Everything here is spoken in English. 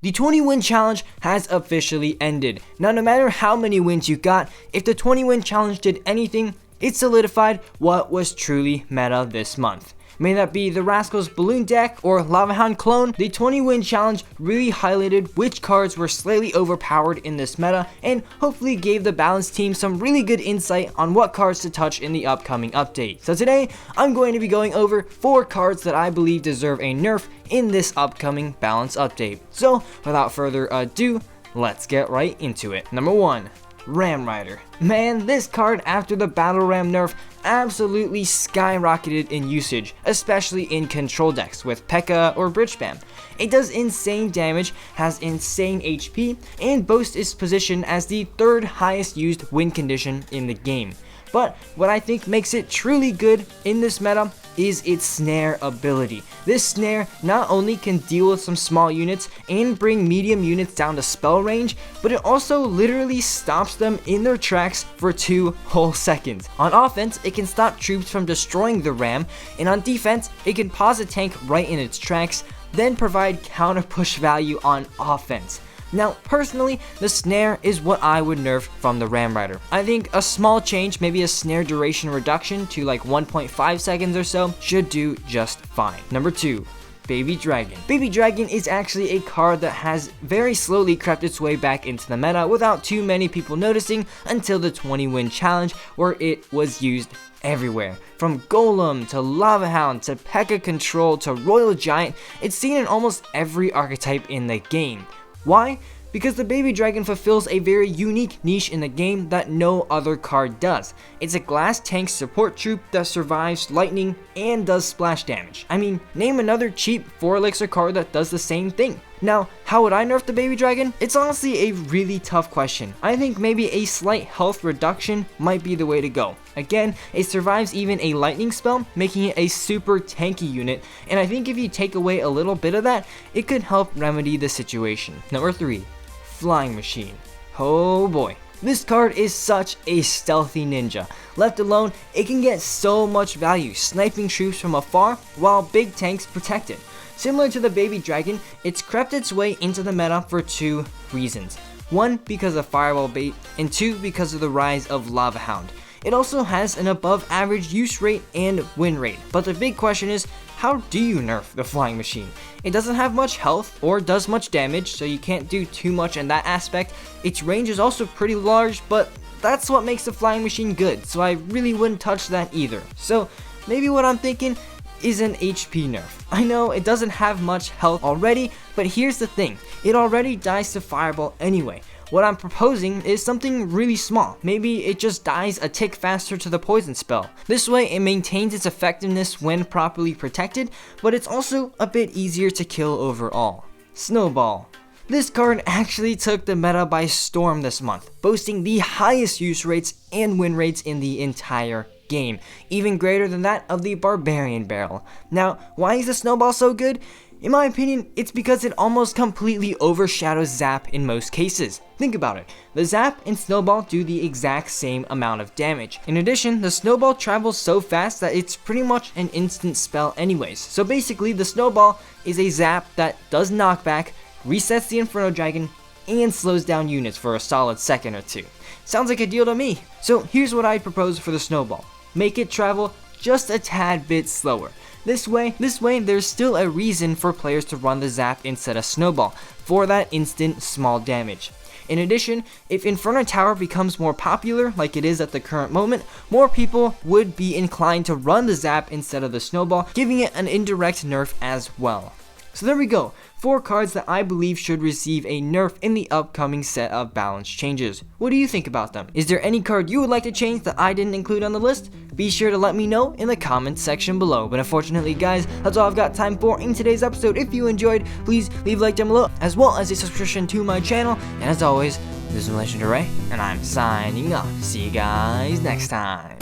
The 20 win challenge has officially ended. Now, no matter how many wins you got, if the 20 win challenge did anything, it solidified what was truly meta this month. May that be the Rascals Balloon deck or Lava Hound clone, the 20 win challenge really highlighted which cards were slightly overpowered in this meta and hopefully gave the Balance team some really good insight on what cards to touch in the upcoming update. So today, I'm going to be going over 4 cards that I believe deserve a nerf in this upcoming Balance update. So without further ado, let's get right into it. Number 1. Ram Rider. Man, this card after the Battle Ram nerf absolutely skyrocketed in usage, especially in control decks with P.E.K.K.A. or Bridge Spam. It does insane damage, has insane HP, and boasts its position as the 3rd highest used win condition in the game. But what I think makes it truly good in this meta is its snare ability. This snare not only can deal with some small units and bring medium units down to spell range, but it also literally stops them in their tracks for 2 whole seconds. On offense, it can stop troops from destroying the ram, and on defense, it can pause a tank right in its tracks, then provide counter push value on offense. Now, personally, the snare is what I would nerf from the Ram Rider. I think a small change, maybe a snare duration reduction to like 1.5 seconds or so, should do just fine. Number 2. Baby Dragon. Baby Dragon is actually a card that has very slowly crept its way back into the meta without too many people noticing until the 20 win challenge, where it was used everywhere. From Golem to Lava Hound to P.E.K.K.A. Control to Royal Giant, it's seen in almost every archetype in the game. Why? Because the Baby Dragon fulfills a very unique niche in the game that no other card does. It's a glass tank support troop that survives lightning and does splash damage. I mean, name another cheap 4 elixir card that does the same thing. Now, how would I nerf the Baby Dragon? It's honestly a really tough question. I think maybe a slight health reduction might be the way to go. Again, it survives even a lightning spell, making it a super tanky unit, and I think if you take away a little bit of that, it could help remedy the situation. Number 3. Flying Machine. Oh boy. This card is such a stealthy ninja. Left alone, it can get so much value, sniping troops from afar while big tanks protect it. Similar to the Baby Dragon, it's crept its way into the meta for 2 reasons. 1, because of Fireball bait, and 2, because of the rise of Lava Hound. It also has an above average use rate and win rate, but the big question is, how do you nerf the Flying Machine? It doesn't have much health or does much damage, so you can't do too much in that aspect. Its range is also pretty large, but that's what makes the Flying Machine good, so I really wouldn't touch that either. So maybe what I'm thinking is an HP nerf. I know it doesn't have much health already, but here's the thing, it already dies to Fireball anyway. What I'm proposing is something really small. Maybe it just dies a tick faster to the poison spell. This way it maintains its effectiveness when properly protected, but it's also a bit easier to kill overall. Snowball. This card actually took the meta by storm this month, boasting the highest use rates and win rates in the entire game, even greater than that of the Barbarian Barrel. Now, why is the Snowball so good? In my opinion, it's because it almost completely overshadows Zap in most cases. Think about it. The Zap and Snowball do the exact same amount of damage. In addition, the Snowball travels so fast that it's pretty much an instant spell anyways. So basically, the Snowball is a Zap that does knockback, resets the Inferno Dragon, and slows down units for a solid second or 2. Sounds like a deal to me. So here's what I'd propose for the Snowball. Make it travel just a tad bit slower. This way, there's still a reason for players to run the Zap instead of Snowball, for that instant small damage. In addition, if Inferno Tower becomes more popular, like it is at the current moment, more people would be inclined to run the Zap instead of the Snowball, giving it an indirect nerf as well. So there we go, 4 cards that I believe should receive a nerf in the upcoming set of balance changes. What do you think about them? Is there any card you would like to change that I didn't include on the list? Be sure to let me know in the comments section below. But unfortunately guys, that's all I've got time for in today's episode. If you enjoyed, please leave a like down below, as well as a subscription to my channel. And as always, this is Legendaray, and I'm signing off. See you guys next time.